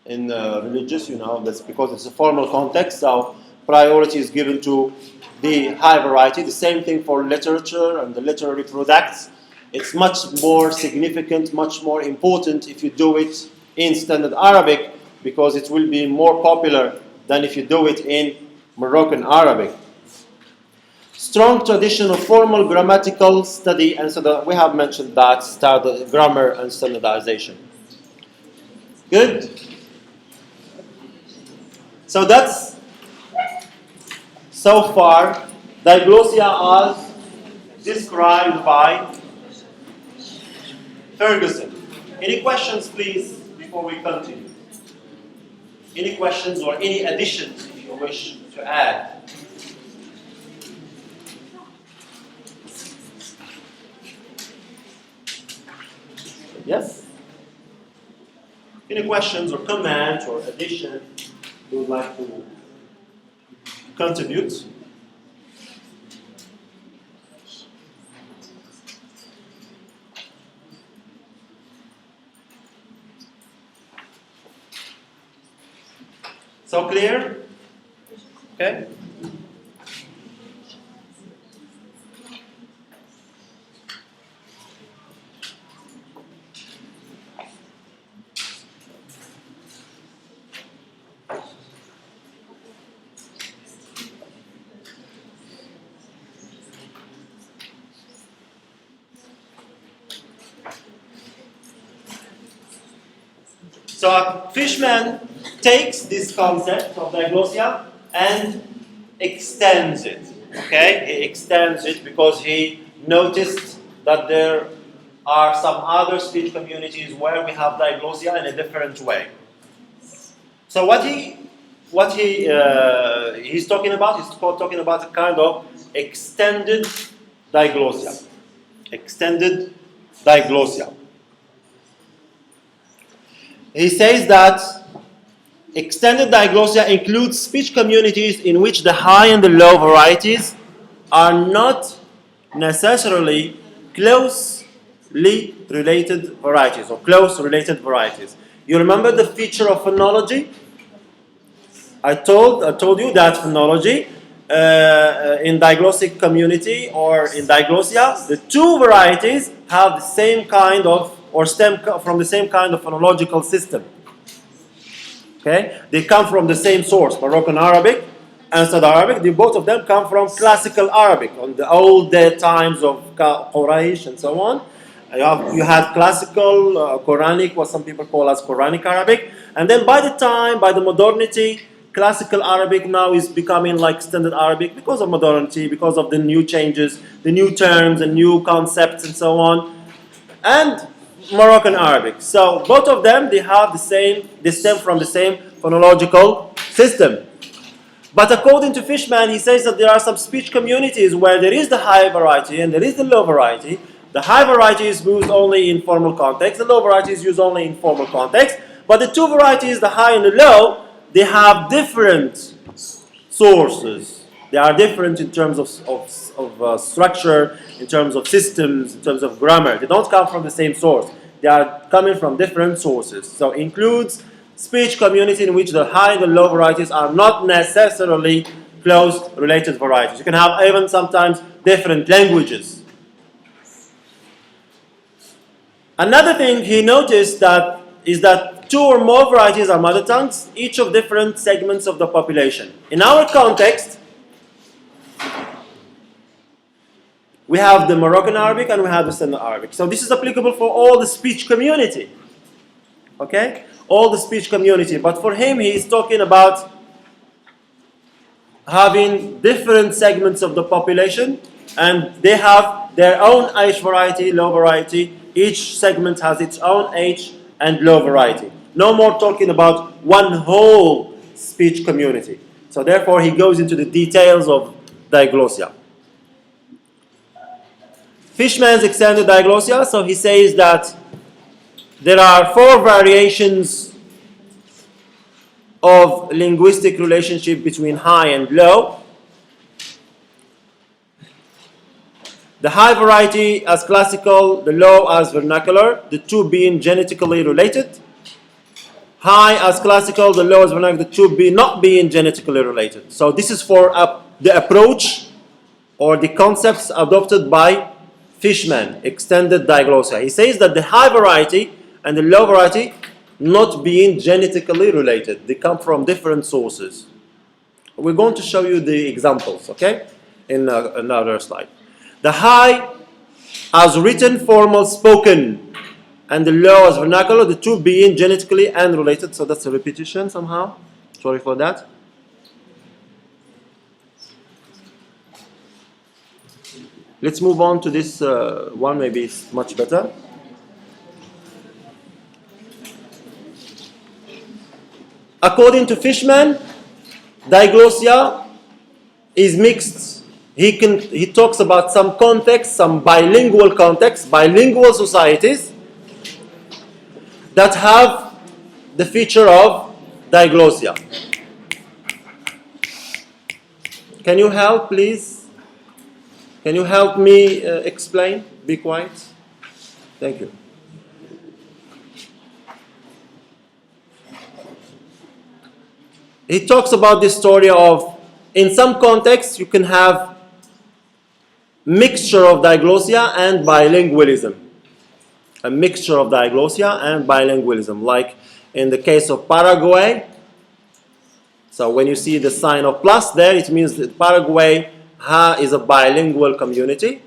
In religious, that's because it's a formal context, so priority is given to the high variety. The same thing for literature and the literary products. It's much more significant, much more important if you do it in standard Arabic, because it will be more popular than if you do it in Moroccan Arabic. Strong tradition of formal grammatical study, and so we have mentioned that, grammar and standardization. Good? So that's, so far, diglossia as described by Ferguson. Any questions, please, before we continue? Any questions or any additions if you wish to add? Yes? Any questions or comments or addition you would like to contribute? So clear? Okay? So Fishman takes this concept of diglossia and extends it. Okay, he extends it because he noticed that there are some other speech communities where we have diglossia in a different way. So he's talking about, talking about a kind of extended diglossia. Extended diglossia. He says that extended diglossia includes speech communities in which the high and the low varieties are not necessarily closely related varieties or close related varieties. You remember the feature of phonology? I told you that phonology in diglossic community or in diglossia, the two varieties have the same kind of or stem from the same kind of phonological system. Okay? They come from the same source, Moroccan Arabic and Standard Arabic. Both of them come from classical Arabic, on the old times of Quraysh and so on. You had classical, Quranic, what some people call as Quranic Arabic. And then by the modernity, classical Arabic now is becoming like standard Arabic because of modernity, because of the new changes, the new terms and new concepts and so on. And Moroccan Arabic. So both of them, they have the same, they stem from the same phonological system. But according to Fishman, he says that there are some speech communities where there is the high variety and there is the low variety. The high variety is used only in formal context, the low variety is used only in formal context. But the two varieties, the high and the low, they have different sources. They are different in terms of structure, in terms of systems, in terms of grammar. They don't come from the same source. They are coming from different sources. So it includes speech community in which the high and the low varieties are not necessarily close related varieties. You can have even sometimes different languages. Another thing he noticed that is that two or more varieties are mother tongues, each of different segments of the population. In our context, we have the Moroccan Arabic and we have the Standard Arabic. So this is applicable for all the speech community. Okay? All the speech community. But for him, he is talking about having different segments of the population and they have their own age variety, low variety. Each segment has its own age and low variety. No more talking about one whole speech community. So therefore, he goes into the details of diglossia. Fishman's extended diglossia, so he says that there are 4 variations of linguistic relationship between high and low. The high variety as classical, the low as vernacular, the two being genetically related. High as classical, the low as vernacular, the two not being genetically related. So this is for the approach or the concepts adopted by Fishman, extended diglossia. He says that the high variety and the low variety not being genetically related. They come from different sources. We're going to show you the examples, okay, in another slide. The high as written, formal, spoken, and the low as vernacular, the two being genetically unrelated. So that's a repetition somehow. Sorry for that. Let's move on to this one, maybe it's much better. According to Fishman, diglossia is mixed. He talks about some context, some bilingual context, bilingual societies that have the feature of diglossia. Can you help, please? Can you help me explain? Be quiet. Thank you. He talks about this story of, in some contexts, you can have mixture of diglossia and bilingualism. A mixture of diglossia and bilingualism, like in the case of Paraguay. So when you see the sign of plus there, it means that Paraguay is a bilingual community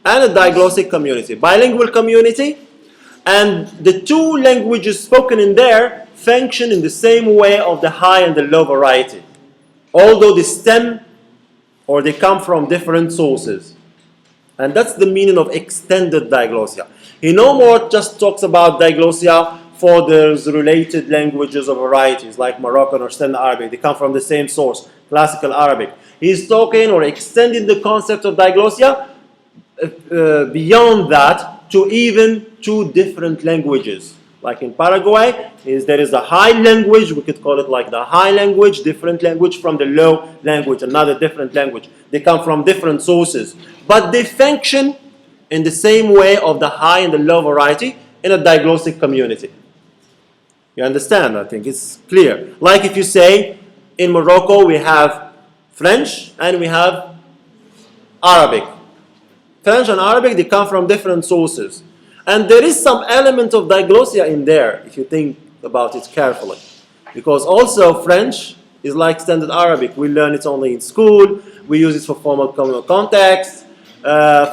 and a diglossic community. Bilingual community, and the two languages spoken in there function in the same way of the high and the low variety, although they stem or they come from different sources. And that's the meaning of extended diglossia. He no more just talks about diglossia for those related languages or varieties like Moroccan or Standard Arabic. They come from the same source, classical Arabic. He's talking or extending the concept of diglossia beyond that to even two different languages. Like in Paraguay, there is a high language, we could call it like the high language, different language from the low language, another different language. They come from different sources, but they function in the same way of the high and the low variety in a diglossic community. You understand? I think it's clear. Like if you say, in Morocco we have French and we have Arabic. French and Arabic, they come from different sources. And there is some element of diglossia in there, if you think about it carefully. Because also French is like Standard Arabic. We learn it only in school. We use it for formal context. But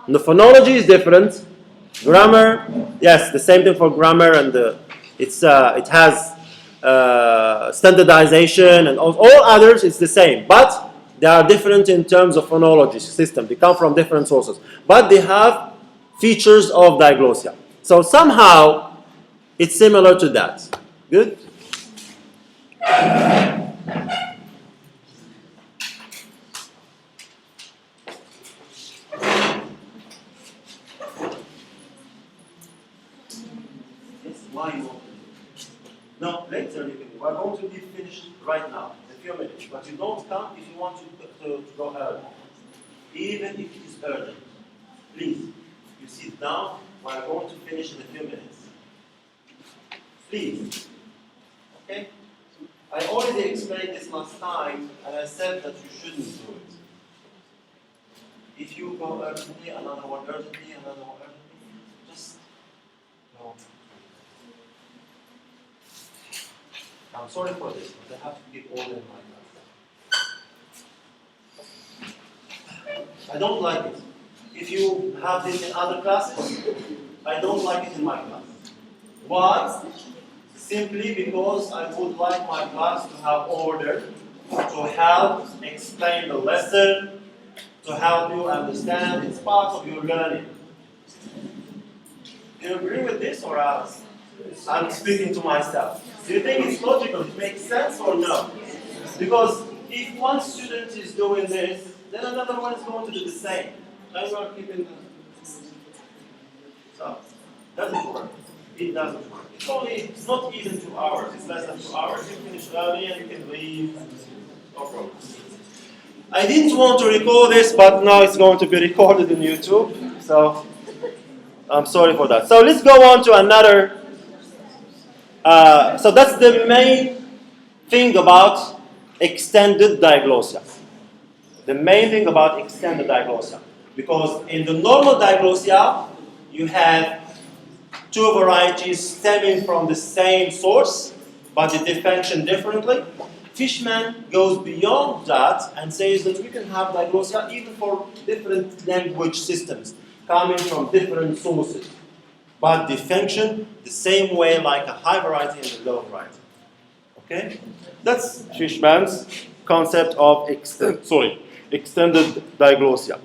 the phonology is different. Grammar, yes, the same thing for grammar, and it has standardization, and all others, it's the same. But they are different in terms of phonology system. They come from different sources. But they have features of diglossia. So somehow, it's similar to that. Good? Yes, why you want to do? No, later you can. We're going to be finished right now, in a few minutes. But you don't come if you want to go early. Even if it is urgent. Please, you sit down. We're going to finish in a few minutes. Please. Okay? I already explained this last time, and I said that you shouldn't do it. If you go urgently, another one urgently, another one urgently, just go. I'm sorry for this, but I have to give order in my class. I don't like it. If you have this in other classes, I don't like it in my class. Why? Simply because I would like my class to have order, to help explain the lesson, to help you understand. It's part of your learning. Do you agree with this, or else? I'm speaking to myself. Do you think it's logical? It makes sense or no? Because if one student is doing this, then another one is going to do the same. And we're keeping the... So, doesn't work. It doesn't work. It's not even 2 hours. It's less than 2 hours. You finish early and you can leave. No problem. I didn't want to record this, but now it's going to be recorded in YouTube. So, I'm sorry for that. So let's go on to another. So that's the main thing about extended diglossia. The main thing about extended diglossia. Because in the normal diglossia, you have two varieties stemming from the same source, but they function differently. Fishman goes beyond that and says that we can have diglossia even for different language systems, coming from different sources. But they function the same way like a high variety and a low variety. Okay? That's Fishman's concept of extended diglossia.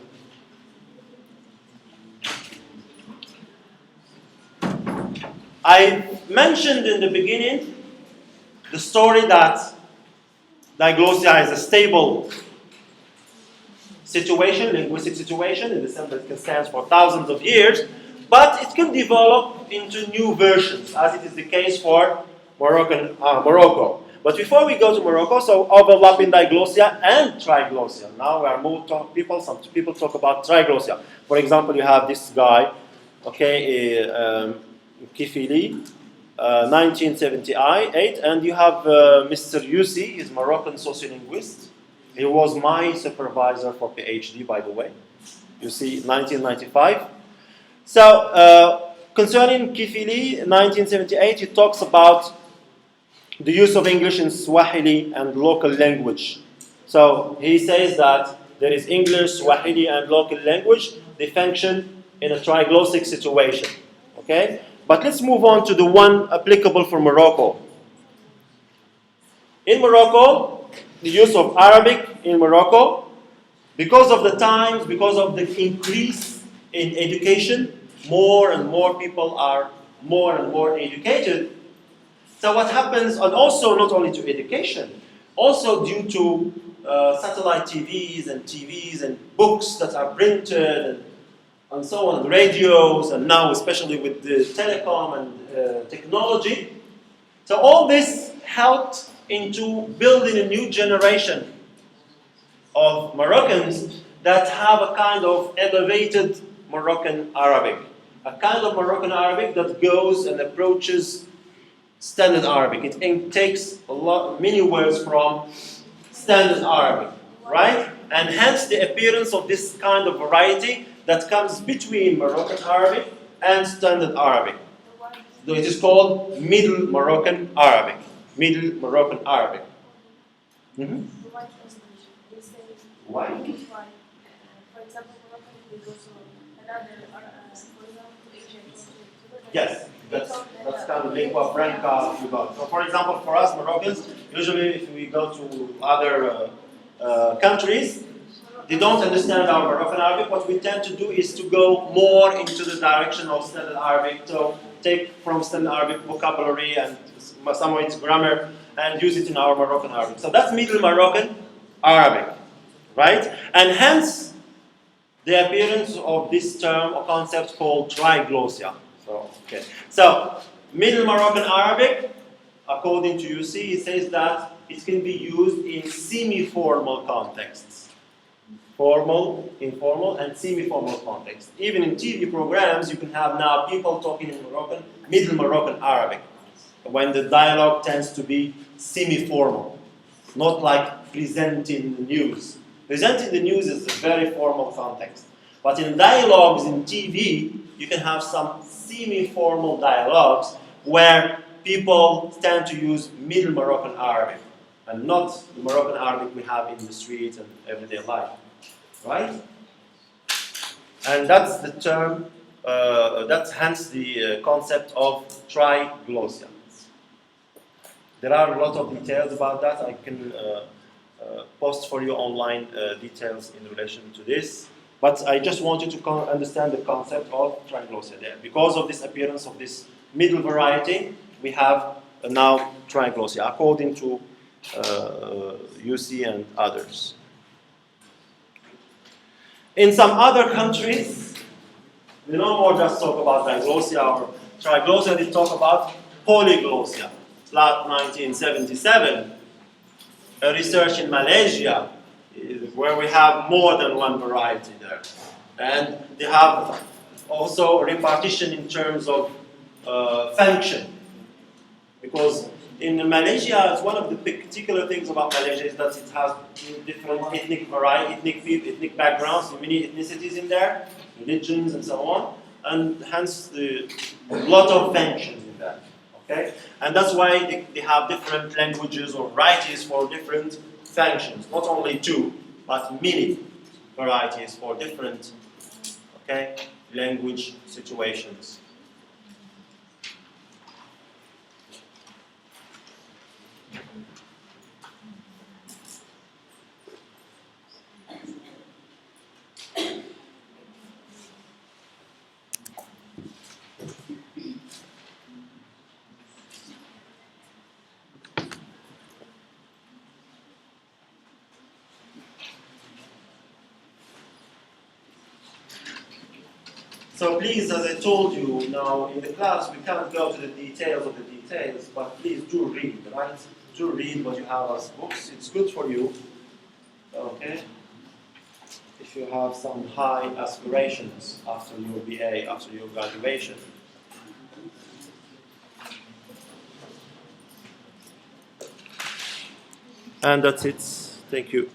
I mentioned in the beginning the story that diglossia is a stable situation, linguistic situation, in the sense that it can stand for thousands of years, but it can develop into new versions, as it is the case for Morocco. But before we go to Morocco, so overlapping diglossia and triglossia. Now we are more some people talk about triglossia. For example, you have this guy, okay, Mkifili, 1978, and you have Mr. Youssi, he's Moroccan sociolinguist. He was my supervisor for PhD, by the way. You see, 1995. So, concerning Mkifili, 1978, he talks about the use of English in Swahili and local language. So, he says that there is English, Swahili, and local language. They function in a triglossic situation. Okay? But let's move on to the one applicable for Morocco. In Morocco, the use of Arabic in Morocco, because of the times, because of the increase in education, more and more people are more and more educated. So what happens, and also not only to education, also due to satellite TVs and books that are printed and so on, radios, and now especially with the telecom and technology. So all this helped into building a new generation of Moroccans that have a kind of elevated Moroccan Arabic. A kind of Moroccan Arabic that goes and approaches Standard Arabic. It takes many words from Standard Arabic, right? And hence the appearance of this kind of variety that comes between Moroccan Arabic and Standard Arabic. So it is called Middle Moroccan Arabic. Middle Moroccan Arabic. Mm-hmm. Why? For example, Moroccan will go to another, for example, Egypt, to Yes, that's kind of lingua franca we got. So for example, for us Moroccans, usually if we go to other countries, they don't understand our Moroccan Arabic. What we tend to do is to go more into the direction of Standard Arabic. So take from Standard Arabic vocabulary and some of its grammar and use it in our Moroccan Arabic. So that's Middle Moroccan Arabic, right? And hence the appearance of this term or concept called Triglossia. So Middle Moroccan Arabic, according to Youssi, it says that it can be used in semi-formal contexts. Formal, informal, and semi-formal context. Even in TV programs, you can have now people talking in Moroccan, Middle Moroccan Arabic, when the dialogue tends to be semi-formal, not like presenting the news. Presenting the news is a very formal context. But in dialogues in TV, you can have some semi-formal dialogues where people tend to use Middle Moroccan Arabic and not the Moroccan Arabic we have in the streets and everyday life. Right? And that's the term, that's hence the concept of Triglossia. There are a lot of details about that. I can post for you online details in relation to this. But I just want you to understand the concept of Triglossia there. Because of this appearance of this middle variety, we have now Triglossia, according to Youssi and others. In some other countries, we no more just talk about Diglossia or Triglossia, they talk about Poliglossia. Platt 1977, a research in Malaysia, where we have more than one variety there. And they have also a repartition in terms of function. Because in Malaysia, one of the particular things about Malaysia is that it has different ethnic variety, ethnic backgrounds, many ethnicities in there, religions and so on, and hence a lot of functions in that. Okay, and that's why they have different languages or varieties for different functions, not only two, but many varieties for different language situations. So please, as I told you, now in the class we can't go to the details of the details, but please do read, right? Do read what you have as books. It's good for you, okay? If you have some high aspirations after your BA, after your graduation. And that's it. Thank you.